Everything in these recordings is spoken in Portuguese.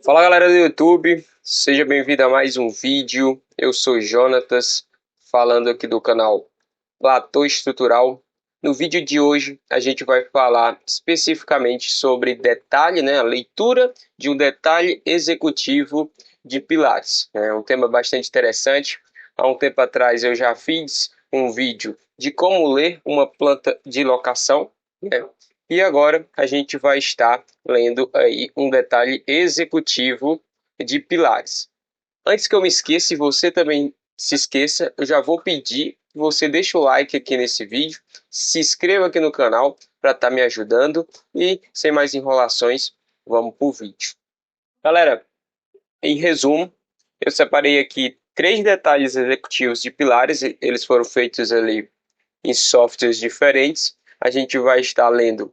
Fala galera do YouTube, seja bem-vindo a mais um vídeo. Eu sou Jonatas, falando aqui do canal Platô Estrutural. No vídeo de hoje a gente vai falar especificamente sobre detalhe, a leitura de um detalhe executivo de pilares. É um tema bastante interessante. Há um tempo atrás eu já fiz um vídeo de como ler uma planta de locação, né? E agora a gente vai estar lendo aí um detalhe executivo de pilares. Antes que eu me esqueça, e você também se esqueça, eu já vou pedir que você deixe o like aqui nesse vídeo, se inscreva aqui no canal para estar me ajudando e sem mais enrolações, vamos para o vídeo. Galera, em resumo, eu separei aqui três detalhes executivos de pilares, eles foram feitos ali em softwares diferentes. A gente vai estar lendo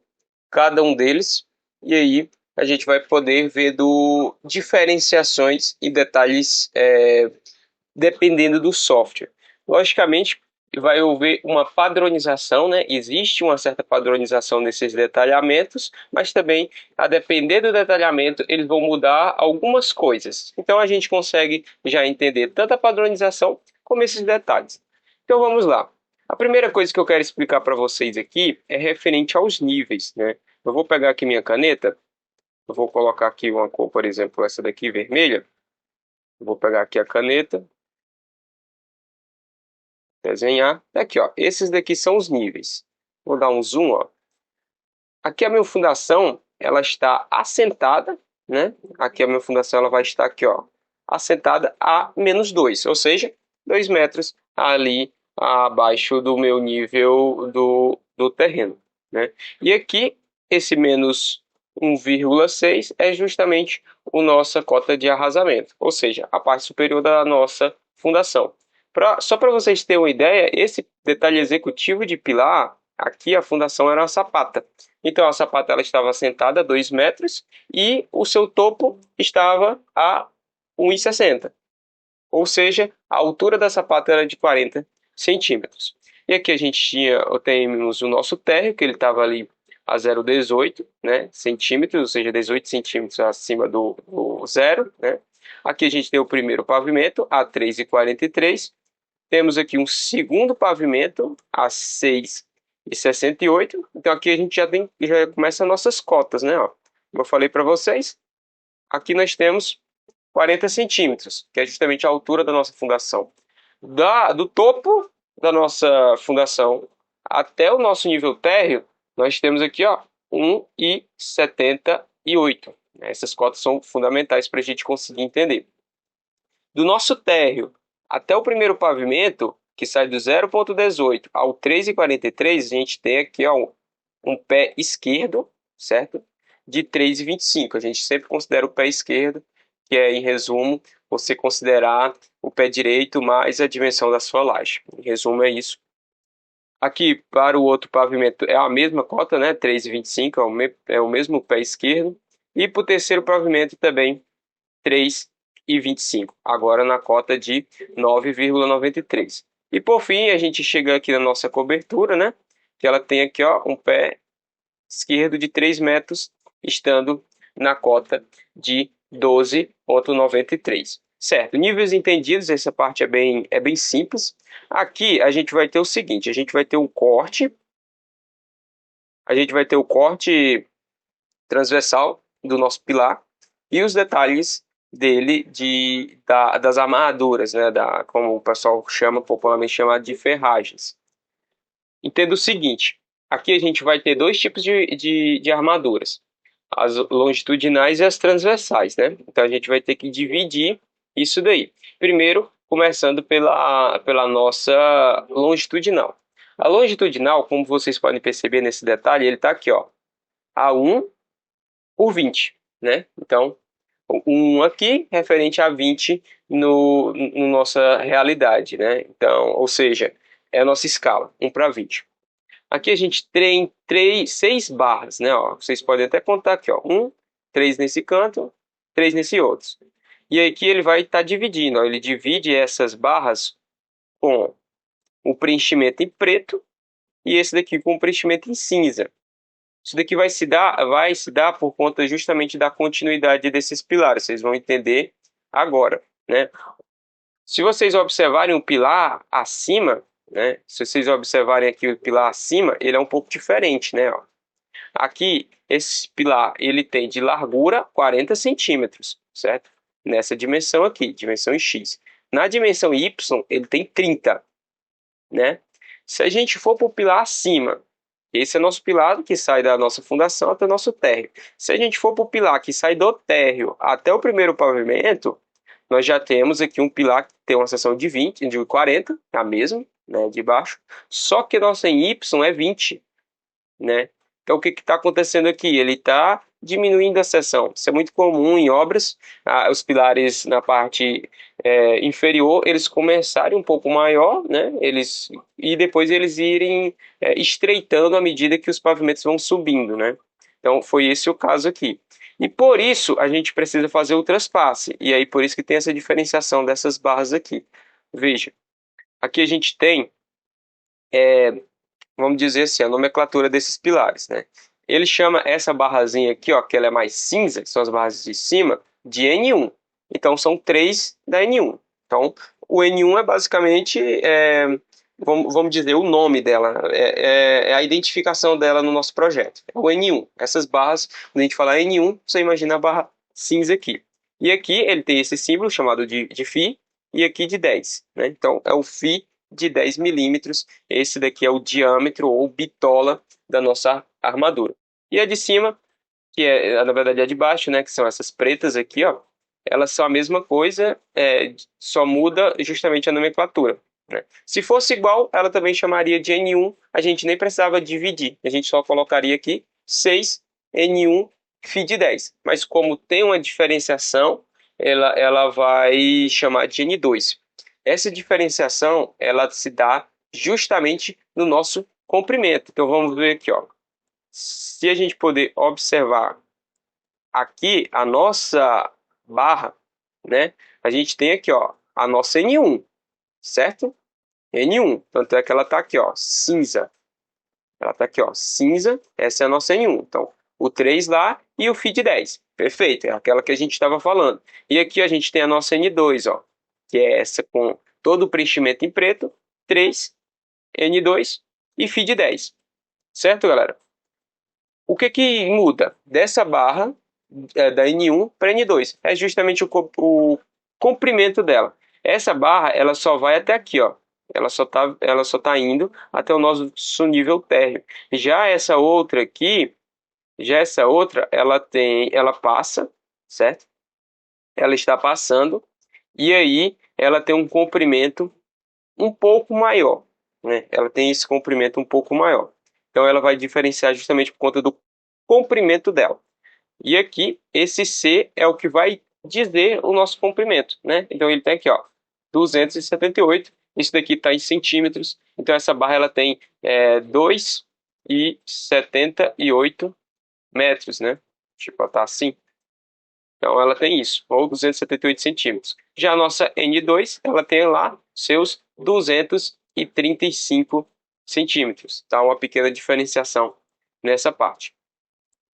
cada um deles e aí a gente vai poder ver do diferenciações e detalhes dependendo do software. Logicamente, vai haver uma padronização, né? Existe uma certa padronização nesses detalhamentos, mas também, a depender do detalhamento, eles vão mudar algumas coisas. Então, a gente consegue já entender tanto a padronização como esses detalhes. Então, vamos lá. A primeira coisa que eu quero explicar para vocês aqui é referente aos níveis, né? Eu vou pegar aqui minha caneta, eu vou colocar aqui uma cor, por exemplo, essa daqui vermelha. Eu vou pegar aqui a caneta, desenhar. Aqui, ó, esses daqui são os níveis. Vou dar um zoom, ó. Aqui a minha fundação, ela está assentada, né? Aqui a minha fundação, ela vai estar aqui, ó, assentada a -2, ou seja, 2 metros ali abaixo do meu nível do terreno, né? E aqui, esse -1,6 é justamente a nossa cota de arrasamento, ou seja, a parte superior da nossa fundação. Só para vocês terem uma ideia, esse detalhe executivo de pilar, aqui a fundação era uma sapata. Então a sapata ela estava assentada a 2 metros e o seu topo estava a 1,60. Ou seja, a altura da sapata era de 40 centímetros. E aqui a gente temos o nosso térreo, que ele estava ali a 0,18, né, centímetros, ou seja, 18 centímetros acima do zero, né? Aqui a gente tem o primeiro pavimento, a 3,43. Temos aqui um segundo pavimento, a 6,68. Então aqui a gente já começa as nossas cotas, né? Ó. Como eu falei para vocês, aqui nós temos 40 centímetros, que é justamente a altura da nossa fundação. Do topo da nossa fundação até o nosso nível térreo, nós temos aqui ó, 1,78. Essas cotas são fundamentais para a gente conseguir entender. Do nosso térreo até o primeiro pavimento, que sai do 0,18 ao 3,43, a gente tem aqui ó, um pé esquerdo, certo? De 3,25. A gente sempre considera o pé esquerdo, que é, em resumo, você considerar o pé direito mais a dimensão da sua laje. Em resumo, é isso. Aqui, para o outro pavimento, é a mesma cota, né? 3,25, é o mesmo pé esquerdo. E para o terceiro pavimento também, 3,25, agora na cota de 9,93. E por fim, a gente chega aqui na nossa cobertura, né? Que ela tem aqui ó, um pé esquerdo de 3 metros, estando na cota de 12,93. Certo, níveis entendidos, essa parte é bem simples. Aqui a gente vai ter o seguinte, a gente vai ter o corte transversal do nosso pilar e os detalhes dele das amarraduras, né, como o pessoal popularmente chama de ferragens. Entenda o seguinte, aqui a gente vai ter dois tipos de armaduras, as longitudinais e as transversais, né? Então a gente vai ter que dividir isso daí. Primeiro, começando pela nossa longitudinal. A longitudinal, como vocês podem perceber nesse detalhe, ele está aqui, ó, a 1 por 20, né? Então, 1 aqui referente a 20 no nossa realidade, né? Então, ou seja, é a nossa escala, 1 para 20. Aqui a gente tem 6 barras, né? Ó, vocês podem até contar aqui, ó, 1, 3 nesse canto, 3 nesse outro. E aqui ele vai estar dividindo, ó, ele divide essas barras com o preenchimento em preto e esse daqui com o preenchimento em cinza. Isso daqui vai se dar por conta justamente da continuidade desses pilares. Vocês vão entender agora, né? Se vocês observarem o pilar acima, né? Se vocês observarem aqui o pilar acima, ele é um pouco diferente, né? Ó. Aqui, esse pilar, ele tem de largura 40 centímetros, certo? Nessa dimensão aqui, dimensão X. Na dimensão Y, ele tem 30, né? Se a gente for para o pilar acima, esse é nosso pilar que sai da nossa fundação até o nosso térreo. Se a gente for para o pilar que sai do térreo até o primeiro pavimento, nós já temos aqui um pilar que tem uma seção de 20, de 40, a mesma, né, de baixo, só que nossa em Y é 20, né? Então, o que está acontecendo aqui? Ele está diminuindo a seção. Isso é muito comum em obras. Os pilares na parte inferior, eles começarem um pouco maior, né? E depois eles irem estreitando à medida que os pavimentos vão subindo, né? Então, foi esse o caso aqui. E por isso, a gente precisa fazer o traspasse. E aí, por isso que tem essa diferenciação dessas barras aqui. Veja, aqui a gente tem vamos dizer assim, a nomenclatura desses pilares, né? Ele chama essa barrazinha aqui, ó, que ela é mais cinza, que são as barras de cima, de N1. Então, são 3 da N1. Então, o N1 é basicamente, vamos dizer, o nome dela, é a identificação dela no nosso projeto. É o N1. Essas barras, quando a gente falar N1, você imagina a barra cinza aqui. E aqui ele tem esse símbolo chamado de Φ, e aqui de 10, né? Então, é o Φ de 10 milímetros. Esse daqui é o diâmetro ou bitola da nossa armadura. E a de cima, que é na verdade a de baixo, né, que são essas pretas aqui, ó, elas são a mesma coisa, só muda justamente a nomenclatura, né? Se fosse igual, ela também chamaria de N1, a gente nem precisava dividir, a gente só colocaria aqui 6 N1 Φ de 10. Mas como tem uma diferenciação, ela vai chamar de N2. Essa diferenciação ela se dá justamente no nosso comprimento. Então vamos ver aqui, ó. Se a gente poder observar aqui a nossa barra, né? A gente tem aqui, ó, a nossa N1, certo? N1, tanto é que ela está aqui, ó, cinza. Ela está aqui, ó, cinza. Essa é a nossa N1. Então, o 3 lá e o Φ de 10. Perfeito, é aquela que a gente estava falando. E aqui a gente tem a nossa N2, ó, que é essa com todo o preenchimento em preto, 3, N2 e Φ de 10. Certo, galera? O que muda dessa barra da N1 para N2? É justamente o comprimento dela. Essa barra ela só vai até aqui, ó. Ela só tá indo até o nosso nível térreo. Já essa outra, ela passa, certo? Ela está passando e aí ela tem um comprimento um pouco maior, né? Ela tem esse comprimento um pouco maior. Então ela vai diferenciar justamente por conta do comprimento dela. E aqui esse C é o que vai dizer o nosso comprimento, né? Então ele tem aqui, ó, 278. Isso daqui está em centímetros. Então essa barra ela tem 2,78 metros, né? Tipo, tá assim. Então ela tem isso, ou 278 centímetros. Já a nossa N2, ela tem lá seus 235 centímetros. Tá? Uma pequena diferenciação nessa parte.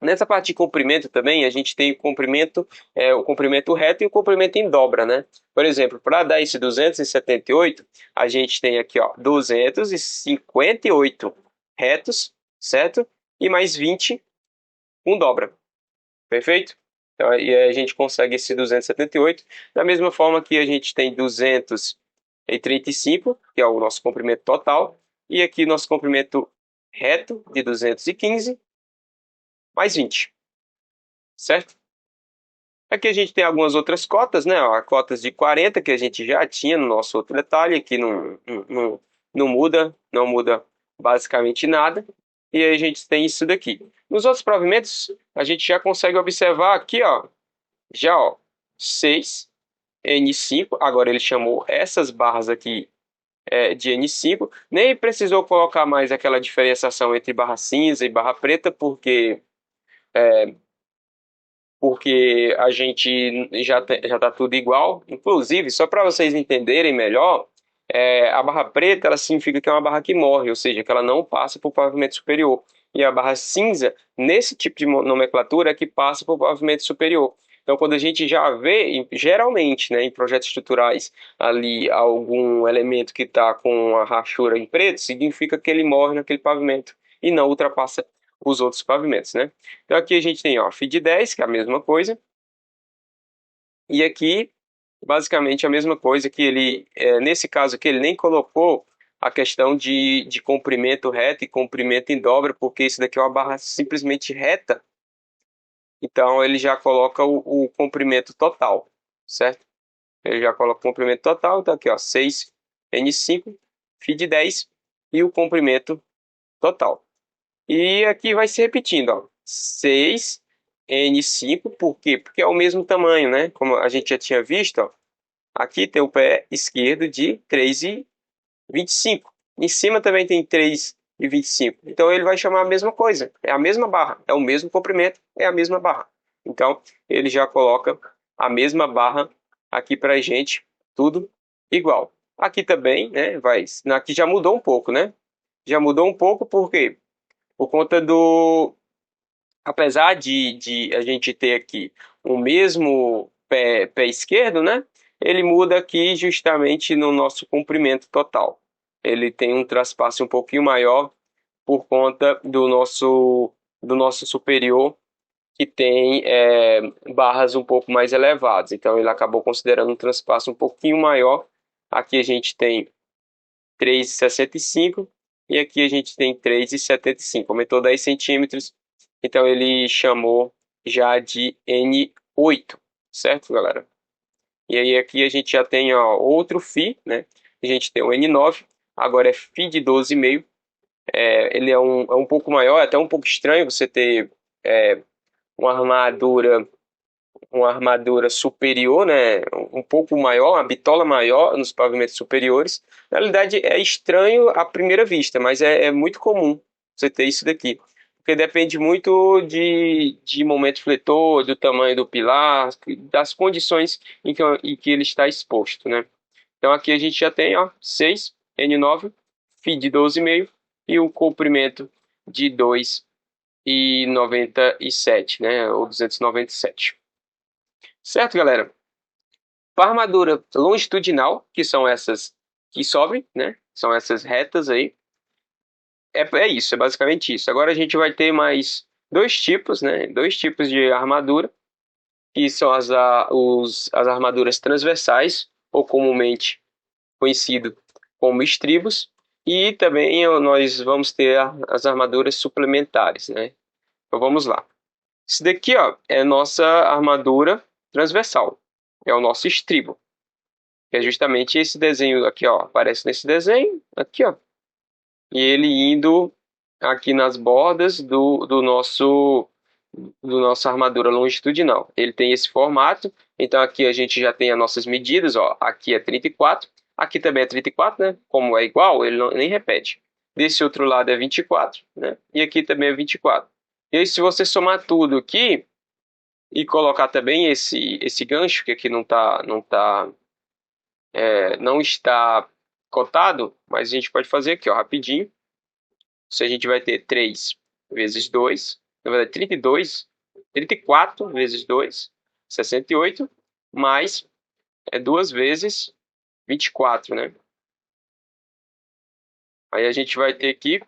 Nessa parte de comprimento também, a gente tem o comprimento reto e o comprimento em dobra, né? Por exemplo, para dar esse 278, a gente tem aqui, ó, 258 retos, certo? E mais 20 com dobra. Perfeito? Então, aí a gente consegue esse 278. Da mesma forma que a gente tem 235, que é o nosso comprimento total. E aqui nosso comprimento reto de 215, mais 20. Certo? Aqui a gente tem algumas outras cotas, né? Ó, cotas de 40, que a gente já tinha no nosso outro detalhe. Aqui não muda, não muda basicamente nada. E aí a gente tem isso daqui. Nos outros provimentos, a gente já consegue observar aqui, ó, já, ó, 6 N5. Agora ele chamou essas barras aqui de N5. Nem precisou colocar mais aquela diferenciação entre barra cinza e barra preta, porque a gente já está tudo igual. Inclusive, só para vocês entenderem melhor, a barra preta ela significa que é uma barra que morre, ou seja, que ela não passa para o pavimento superior. e a barra cinza, nesse tipo de nomenclatura, é que passa para o pavimento superior. Então, quando a gente já vê, geralmente, né, em projetos estruturais, ali algum elemento que está com a rachura em preto, significa que ele morre naquele pavimento e não ultrapassa os outros pavimentos, né? Então, aqui a gente tem, ó, FID 10, que é a mesma coisa, e aqui, basicamente, a mesma coisa que ele, nesse caso aqui, ele nem colocou a questão de comprimento reto e comprimento em dobra, porque isso daqui é uma barra simplesmente reta, então ele já coloca o comprimento total, certo? Ele já coloca o comprimento total, então aqui ó, 6N5, FID 10 e o comprimento total. E aqui vai se repetindo, ó, 6N5, por quê? Porque é o mesmo tamanho, né? Como a gente já tinha visto, ó, aqui tem o pé esquerdo de 3,25. Em cima também tem 3,25. Então ele vai chamar a mesma coisa. É a mesma barra. É o mesmo comprimento. É a mesma barra. Então ele já coloca a mesma barra aqui para a gente. Tudo igual. Aqui também, né? Aqui já mudou um pouco, né? Já mudou um pouco por quê? Por conta do... Apesar de a gente ter aqui o mesmo pé esquerdo, né? Ele muda aqui justamente no nosso comprimento total. Ele tem um traspasse um pouquinho maior por conta do nosso superior, que tem barras um pouco mais elevadas. Então ele acabou considerando um traspasse um pouquinho maior. Aqui a gente tem 3,65 e aqui a gente tem 3,75. Aumentou 10 centímetros. Então ele chamou já de N8, certo, galera? E aí aqui a gente já tem ó, outro FI, né? A gente tem o N9, agora é FI de 12,5. Ele é um pouco maior, é até um pouco estranho você ter é, uma armadura uma armadura superior, né, um pouco maior, uma bitola maior nos pavimentos superiores. Na realidade, é estranho à primeira vista, mas é muito comum você ter isso daqui. Porque depende muito de momento fletor, do tamanho do pilar, das condições em que ele está exposto, né? Então aqui a gente já tem, ó, 6, N9, FI de 12,5 e o comprimento de 2,97, né, ou 297. Certo, galera? Para armadura longitudinal, que são essas que sobem, né? São essas retas aí. É isso, é basicamente isso. Agora a gente vai ter mais dois tipos, né? Dois tipos de armadura, que são as armaduras transversais, ou comumente conhecido como estribos, e também nós vamos ter as armaduras suplementares, né? Então vamos lá. Isso daqui, ó, é nossa armadura transversal. É o nosso estribo. Que é justamente esse desenho aqui, ó. Aparece nesse desenho, aqui, ó. E ele indo aqui nas bordas do nossa armadura longitudinal. Ele tem esse formato. Então aqui a gente já tem as nossas medidas, ó. Aqui é 34. Aqui também é 34, né? Como é igual, ele nem repete. Desse outro lado é 24, né? E aqui também é 24. E aí, se você somar tudo aqui e colocar também esse gancho, que aqui não está cotado, mas a gente pode fazer aqui, ó, rapidinho. Se a gente vai ter 3 vezes 2, na verdade 32, 34 vezes 2, 68, mais 2 vezes 24, né? Aí a gente vai ter aqui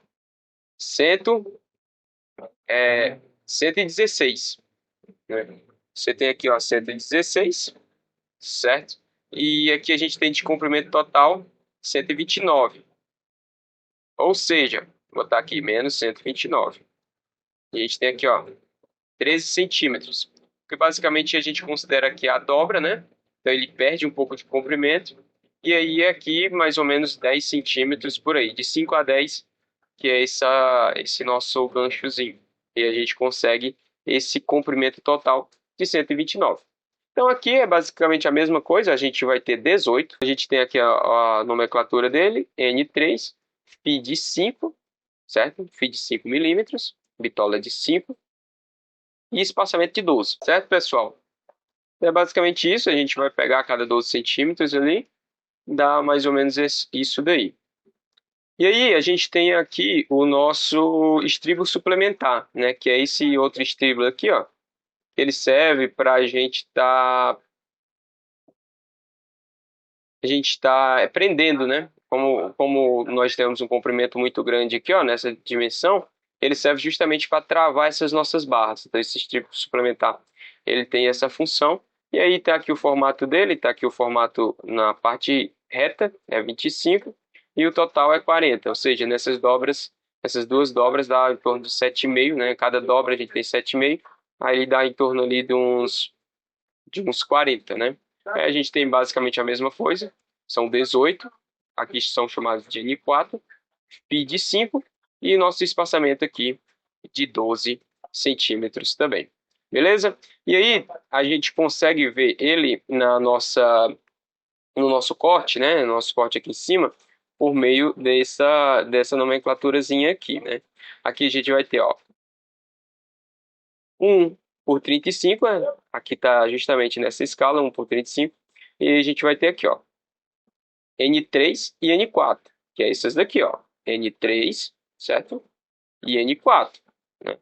100, 116, né? Você tem aqui, ó, 116, certo? E aqui a gente tem de comprimento total 129. Ou seja, vou botar aqui menos 129. E a gente tem aqui, ó, 13 centímetros. Que basicamente a gente considera aqui a dobra, né? Então ele perde um pouco de comprimento. E aí aqui mais ou menos 10 centímetros por aí, de 5 a 10, que é esse nosso ganchozinho. E a gente consegue esse comprimento total de 129. Então aqui é basicamente a mesma coisa, a gente vai ter 18. A gente tem aqui a nomenclatura dele, N3, FI de 5, certo? FI de 5 milímetros, bitola de 5 e espaçamento de 12, certo, pessoal? É basicamente isso, a gente vai pegar a cada 12 centímetros ali, dá mais ou menos isso daí. E aí a gente tem aqui o nosso estribo suplementar, né? Que é esse outro estribo aqui, ó. Ele serve para a gente tá prendendo, né? Como nós temos um comprimento muito grande aqui, ó, nessa dimensão, ele serve justamente para travar essas nossas barras. Então, esse estribo suplementar, ele tem essa função. E aí está aqui o formato dele, está aqui o formato na parte reta, é 25, e o total é 40. Ou seja, nessas dobras, essas duas dobras dá em torno de 7,5, né? Cada dobra a gente tem 7,5, aí dá em torno ali de uns 40, né? Aí a gente tem basicamente a mesma coisa, são 18, aqui são chamados de N4, pi de 5 e nosso espaçamento aqui de 12 centímetros também. Beleza? E aí a gente consegue ver ele no nosso corte, né? No nosso corte aqui em cima, por meio dessa nomenclaturazinha aqui, né? Aqui a gente vai ter, ó, 1 por 35, aqui está justamente nessa escala, 1 por 35, e a gente vai ter aqui, ó, N3 e N4, que é essas daqui, ó, N3, certo? E N4, né?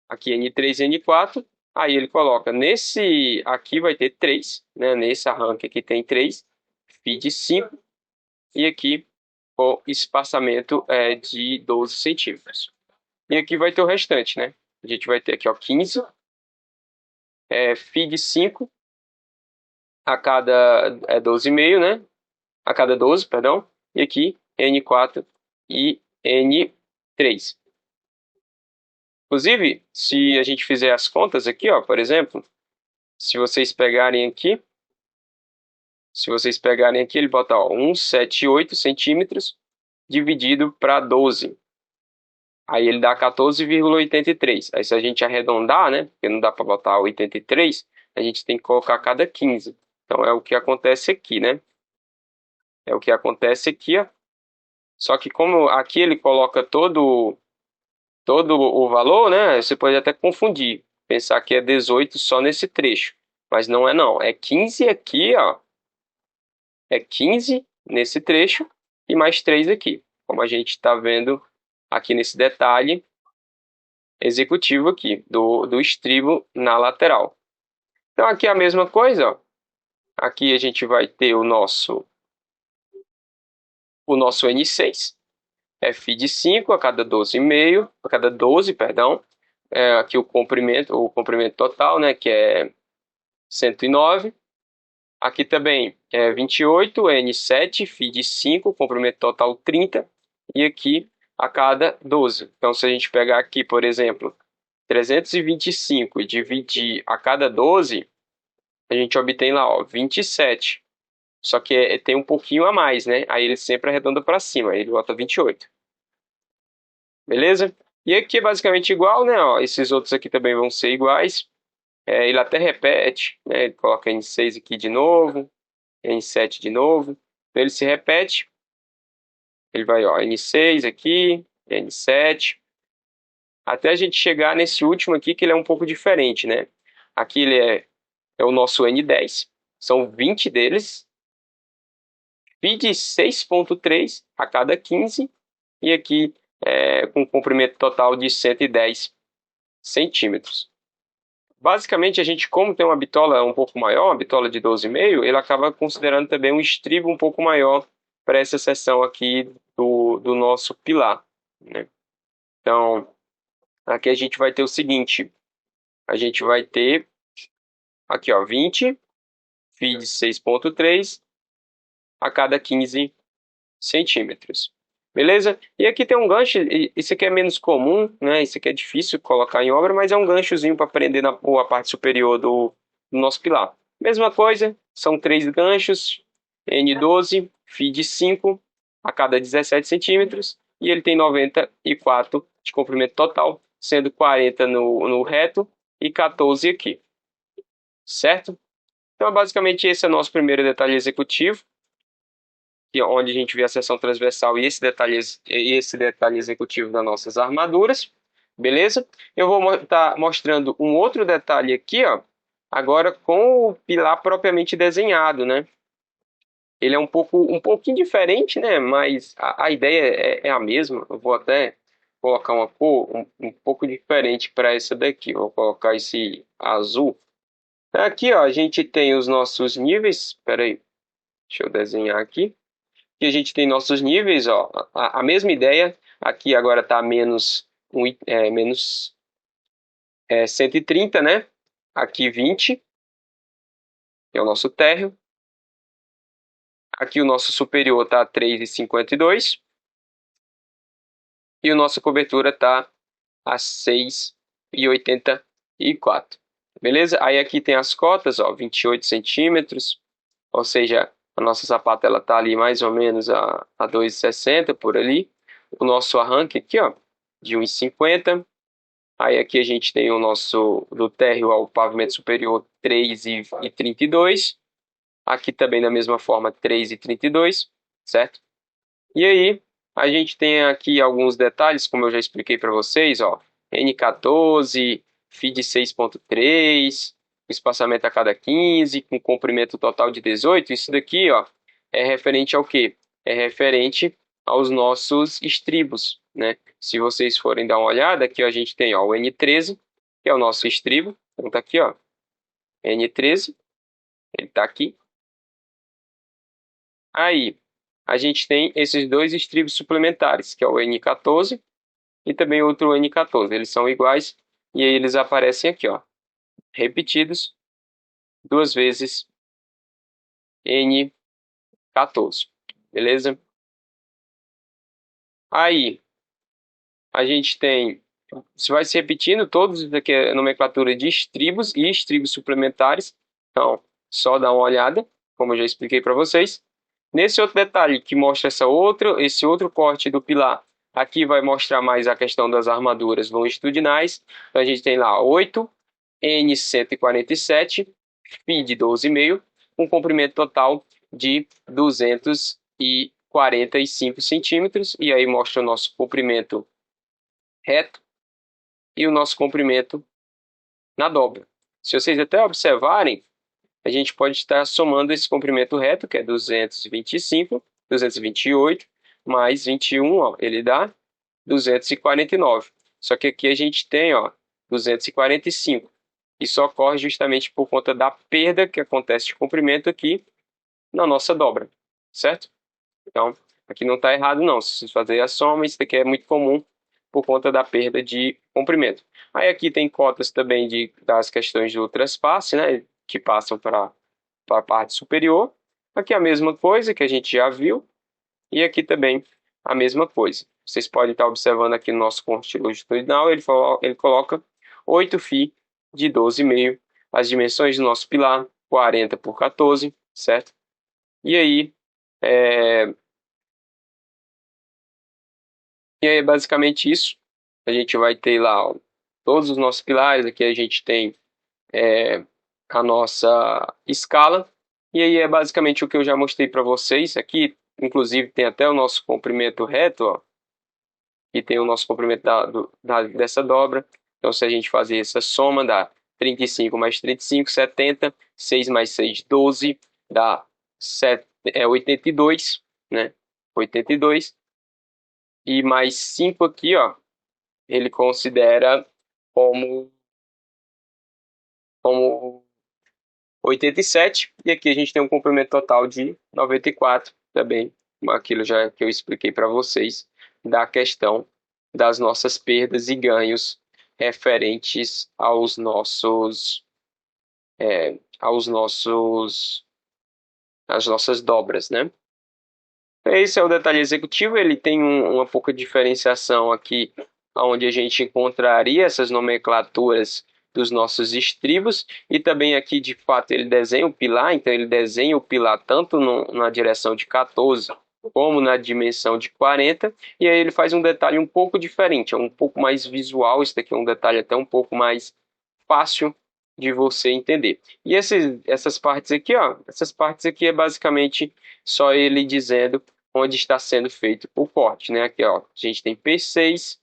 Aqui N3 e N4, aí ele coloca nesse, aqui vai ter 3, né? Nesse arranque aqui tem 3, φ de 5, e aqui o espaçamento é de 12 centímetros. E aqui vai ter o restante, né? A gente vai ter aqui, ó, 15, φ de 5, a cada 12,5, né? A cada 12, perdão. E aqui N4 e N3. Inclusive, se a gente fizer as contas aqui, ó, por exemplo, se vocês pegarem aqui, ele bota ó, 178 centímetros dividido para 12. Aí ele dá 14,83. Aí se a gente arredondar, né, porque não dá para botar 83, a gente tem que colocar cada 15. Então é o que acontece aqui, né? É o que acontece aqui, ó. Só que como aqui ele coloca todo o valor, né? Você pode até confundir, pensar que é 18 só nesse trecho, mas não é não, é 15 aqui, ó. É 15 nesse trecho e mais 3 aqui, como a gente está vendo aqui nesse detalhe executivo aqui do estribo na lateral. Então aqui é a mesma coisa, ó. Aqui a gente vai ter o nosso N6, F de 5 a cada 12,5, a cada 12, perdão. Aqui o comprimento total, né, que é 109. Aqui também é 28, N7, φ de 5, comprimento total 30. E aqui a cada 12. Então, se a gente pegar aqui, por exemplo, 325 e dividir a cada 12, a gente obtém lá, ó, 27. Só que tem um pouquinho a mais, né? Aí ele sempre arredonda para cima, aí ele bota 28. Beleza? E aqui é basicamente igual, né? Ó, esses outros aqui também vão ser iguais. Ele até repete, né? Ele coloca N6 aqui de novo, N7 de novo. Então ele se repete. Ele vai, ó, N6 aqui, N7. Até a gente chegar nesse último aqui, que ele é um pouco diferente, né? Aqui ele é o nosso N10. São 20 deles. Φ de 6,3 a cada 15. E aqui com comprimento total de 110 centímetros. Basicamente, a gente, como tem uma bitola um pouco maior, uma bitola de 12,5, ele acaba considerando também um estribo um pouco maior para essa seção aqui do nosso pilar, né? Então, aqui a gente vai ter o seguinte, a gente vai ter aqui, ó, 20, φ de 6,3 a cada 15 centímetros. Beleza? E aqui tem um gancho, isso aqui é menos comum, né? Isso aqui é difícil colocar em obra, mas é um ganchozinho para prender na parte superior do nosso pilar. Mesma coisa, são 3 ganchos, N12, φ de 5 a cada 17 centímetros, e ele tem 94 de comprimento total, sendo 40 no reto e 14 aqui. Certo? Então, basicamente, esse é o nosso primeiro detalhe executivo, onde a gente vê a seção transversal e esse detalhe executivo das nossas armaduras, beleza? Eu vou estar mostrando um outro detalhe aqui, ó, agora com o pilar propriamente desenhado, né? Ele é um pouquinho diferente, né? Mas a ideia é a mesma. Eu vou até colocar uma cor um pouco diferente para essa daqui. Vou colocar esse azul. Aqui, ó, a gente tem os nossos níveis. Espera aí, deixa eu desenhar aqui. Aqui a gente tem nossos níveis, ó. A mesma ideia. Aqui agora está menos 130, né? Aqui 20, que é o nosso térreo. Aqui o nosso superior está 3,52 e o nossa cobertura está a 6,84. Beleza? Aí aqui tem as cotas, ó, 28 centímetros, ou seja, a nossa sapata ela tá ali mais ou menos a 2,60 por ali. O nosso arranque aqui, ó, de 1,50. Aí aqui a gente tem o nosso do térreo ao pavimento superior 3,32. Aqui também da mesma forma 3,32, certo? E aí a gente tem aqui alguns detalhes, como eu já expliquei para vocês, ó, N14, feed 6.3, espaçamento a cada 15, com comprimento total de 18. Isso daqui, ó, é referente ao quê? É referente aos nossos estribos, né? Se vocês forem dar uma olhada, aqui ó, a gente tem ó, o N13, que é o nosso estribo. Então tá aqui, ó, N13, ele tá aqui. Aí, a gente tem esses dois estribos suplementares, que é o N14 e também outro N14. Eles são iguais e aí eles aparecem aqui, ó, repetidos duas vezes N14. Beleza? Aí, a gente tem, isso vai se repetindo, todos isso aqui é nomenclatura de estribos e estribos suplementares. Então, só dá uma olhada, como eu já expliquei para vocês. Nesse outro detalhe que mostra esse outro corte do pilar, aqui vai mostrar mais a questão das armaduras longitudinais. Então a gente tem lá 8 N147, FI de 12,5, um comprimento total de 245 centímetros. E aí mostra o nosso comprimento reto e o nosso comprimento na dobra. Se vocês até observarem, a gente pode estar somando esse comprimento reto, que é 225, 228, mais 21, ó, ele dá 249. Só que aqui a gente tem, ó, 245. Isso ocorre justamente por conta da perda que acontece de comprimento aqui na nossa dobra, certo? Então, aqui não está errado não. Se vocês fazerem a soma, isso daqui é muito comum por conta da perda de comprimento. Aí aqui tem cotas também das questões de ultraspasse, né, que passam para a parte superior. Aqui a mesma coisa que a gente já viu. E aqui também a mesma coisa. Vocês podem estar observando aqui no nosso corte longitudinal, ele coloca 8 φ de 12,5. As dimensões do nosso pilar, 40 por 14, certo? E aí, é, é basicamente isso. A gente vai ter lá ó, todos os nossos pilares. Aqui a gente tem a nossa escala. E aí é basicamente o que eu já mostrei para vocês. Aqui, inclusive, tem até o nosso comprimento reto, ó, e tem o nosso comprimento dessa dobra. Então, se a gente fazer essa soma, dá 35 mais 35, 70. 6 mais 6, 12. Dá 82, né? 82. E mais 5 aqui, ó, ele considera como, como 87. E aqui a gente tem um comprimento total de 94, também, aquilo já que eu expliquei para vocês, da questão das nossas perdas e ganhos referentes às nossas dobras, né? Esse é o detalhe executivo, ele tem uma pouca diferenciação aqui, onde a gente encontraria essas nomenclaturas dos nossos estribos, e também aqui, de fato, ele desenha o pilar, então ele desenha o pilar tanto na direção de 14 como na dimensão de 40, e aí ele faz um detalhe um pouco diferente, é um pouco mais visual, esse daqui é um detalhe até um pouco mais fácil de você entender. E essas partes aqui, ó, essas partes aqui é basicamente só ele dizendo onde está sendo feito o corte, né? Aqui, ó, a gente tem P6,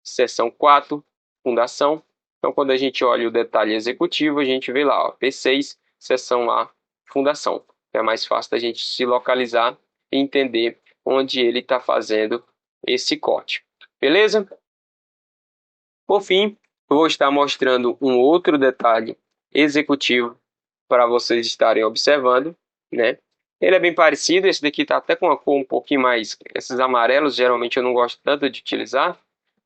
seção 4, fundação. Então, quando a gente olha o detalhe executivo, a gente vê lá, ó, P6, seção A, fundação. É mais fácil da gente se localizar e entender onde ele está fazendo esse corte. Beleza? Por fim, eu vou estar mostrando um outro detalhe executivo para vocês estarem observando, né? Ele é bem parecido, esse daqui está até com uma cor um pouquinho mais... Esses amarelos, geralmente eu não gosto tanto de utilizar,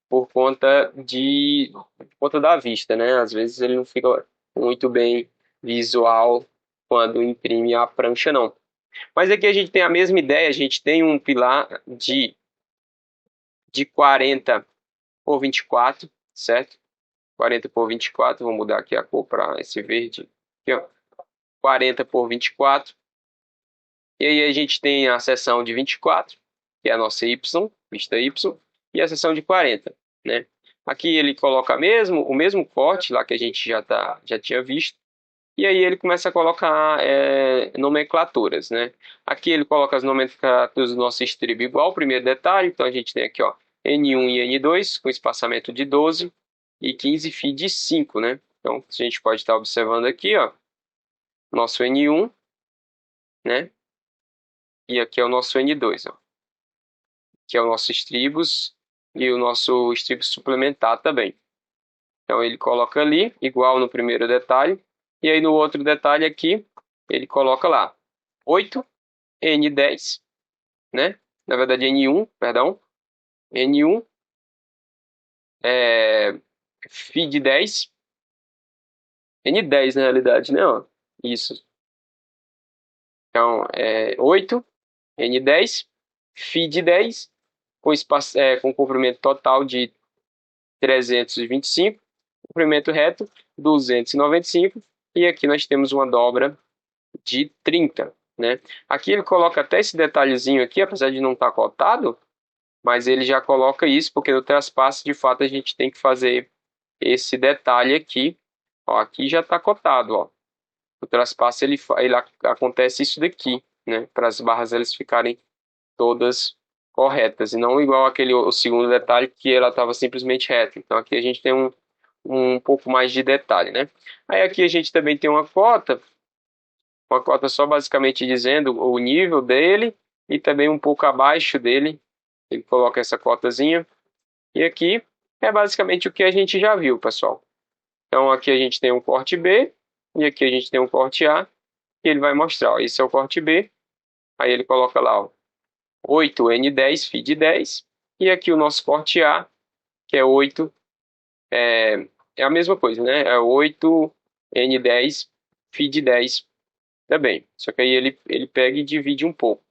por conta da vista, né? Às vezes ele não fica muito bem visual quando imprime a prancha, não. Mas aqui a gente tem a mesma ideia, a gente tem um pilar de 40 por 24, certo? 40 por 24, vou mudar aqui a cor para esse verde. Aqui, ó. 40 por 24. E aí a gente tem a seção de 24, que é a nossa Y, vista Y, e a seção de 40, né? Aqui ele coloca o mesmo corte lá que a gente já tinha visto. E aí ele começa a colocar nomenclaturas, né? Aqui ele coloca as nomenclaturas do nosso estribo igual, o primeiro detalhe. Então a gente tem aqui, ó, N1 e N2 com espaçamento de 12 e 15 φ de 5, né? Então a gente pode estar observando aqui, ó, nosso N1, né? E aqui é o nosso N2, ó, que é o nosso estribos e o nosso estribo suplementar também. Então ele coloca ali, igual no primeiro detalhe, e aí no outro detalhe aqui, ele coloca lá 8 N10, né? Na verdade N1, perdão, N1 Φ de 10, N10 na realidade, né? Ó, isso. Então 8 N10 Φ de 10 com comprimento total de 325, comprimento reto 295, e aqui nós temos uma dobra de 30, né? Aqui ele coloca até esse detalhezinho aqui, apesar de não estar cotado, mas ele já coloca isso, porque no traspasse, de fato, a gente tem que fazer esse detalhe aqui. Ó, aqui já está cotado, ó. No traspasse acontece isso daqui, né? Para as barras elas ficarem todas corretas, e não igual o segundo detalhe, que ela estava simplesmente reta. Então aqui a gente tem um pouco mais de detalhe, né? Aí aqui a gente também tem uma cota só basicamente dizendo o nível dele, e também um pouco abaixo dele ele coloca essa cotazinha. E aqui é basicamente o que a gente já viu, pessoal. Então aqui a gente tem um corte B, e aqui a gente tem um corte A, e ele vai mostrar, ó, esse é o corte B, aí ele coloca lá, ó, 8N10 Φ de 10, e aqui o nosso corte A, que é 8, é a mesma coisa, né? É 8N10 Φ de 10 também. Só que aí ele pega e divide um pouco.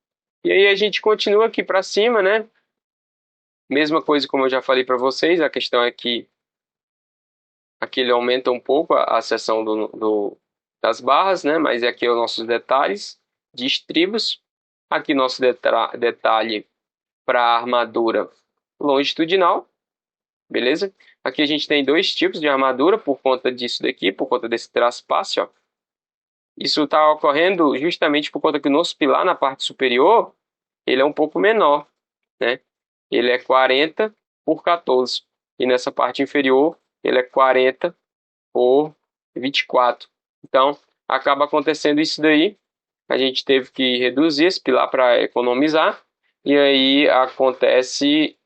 E aí a gente continua aqui para cima, né? Mesma coisa como eu já falei para vocês, a questão é que aqui ele aumenta um pouco a seção das barras, né? Mas aqui é os nossos detalhes de estribos. Aqui nosso detalhe para a armadura longitudinal, beleza? Aqui a gente tem dois tipos de armadura por conta disso daqui, por conta desse traspasse, ó. Isso está ocorrendo justamente por conta que o nosso pilar na parte superior, ele é um pouco menor, né? Ele é 40 por 14. E nessa parte inferior, ele é 40 por 24. Então, acaba acontecendo isso daí. A gente teve que reduzir esse pilar para economizar. E aí acontece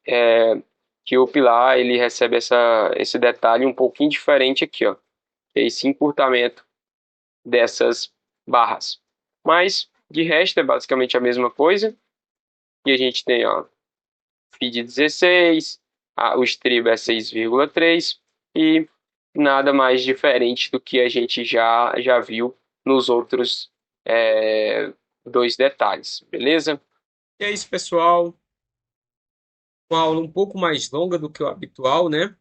que o pilar ele recebe esse detalhe um pouquinho diferente aqui, ó. Esse encurtamento dessas barras. Mas, de resto, é basicamente a mesma coisa. E a gente tem, ó, Φ de 16, o estribo é 6,3 e nada mais diferente do que a gente já viu nos outros dois detalhes, beleza? E é isso, pessoal. Uma aula um pouco mais longa do que o habitual, né?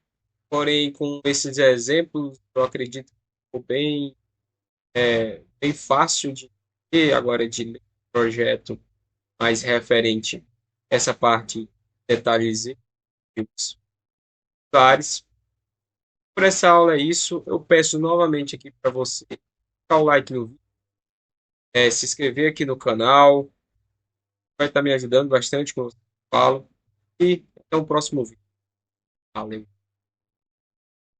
Porém, com esses exemplos, eu acredito que ficou bem fácil de ter agora de ler o projeto mais referente a essa parte detalhes e claros. Por essa aula é isso. Eu peço novamente aqui para você dar o like no vídeo, se inscrever aqui no canal, vai estar me ajudando bastante, como eu falo. E até o próximo vídeo. Valeu!